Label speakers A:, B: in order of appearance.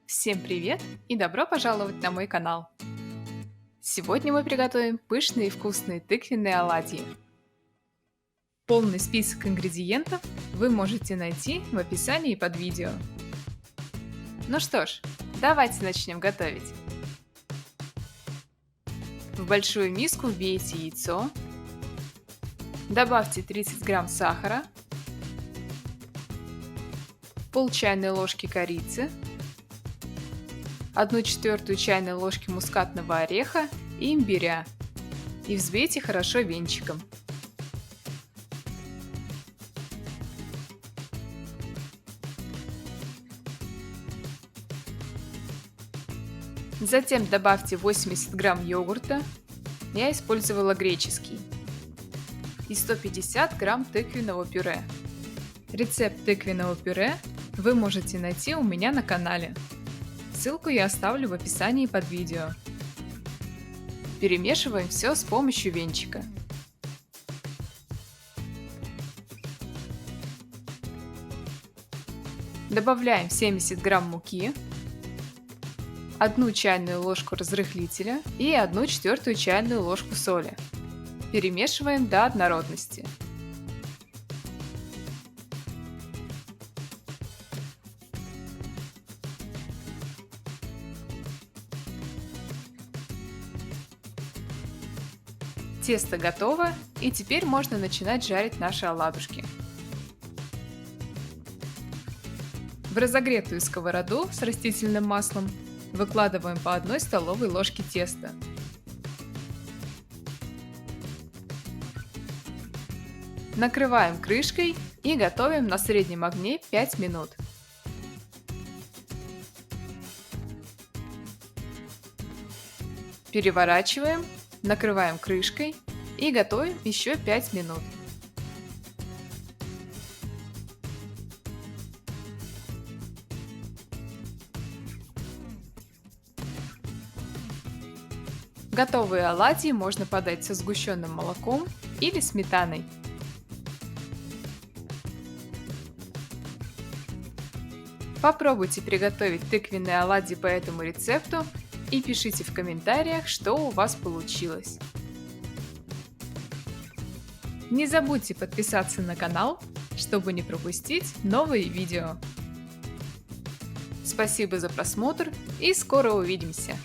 A: Всем привет и добро пожаловать на мой канал! Сегодня мы приготовим пышные и вкусные тыквенные оладьи. Полный список ингредиентов вы можете найти в описании под видео. Ну что ж, давайте начнем готовить. В большую миску вбейте яйцо, добавьте 30 грамм сахара, пол чайной ложки корицы, 1/4 чайной ложки мускатного ореха и имбиря и взбейте хорошо венчиком. Затем добавьте 80 грамм йогурта, я использовала греческий, и 150 грамм тыквенного пюре. Рецепт тыквенного пюре вы можете найти у меня на канале. Ссылку я оставлю в описании под видео. Перемешиваем все с помощью венчика. Добавляем 70 грамм муки, 1 чайную ложку разрыхлителя и 1/4 чайную ложку соли. Перемешиваем до однородности. Тесто готово, и теперь можно начинать жарить наши оладушки. В разогретую сковороду с растительным маслом выкладываем по 1 столовой ложке теста. Накрываем крышкой и готовим на среднем огне 5 минут. Переворачиваем, накрываем крышкой и готовим еще 5 минут. Готовые оладьи можно подать со сгущенным молоком или сметаной. Попробуйте приготовить тыквенные оладьи по этому рецепту и пишите в комментариях, что у вас получилось. Не забудьте подписаться на канал, чтобы не пропустить новые видео. Спасибо за просмотр и скоро увидимся!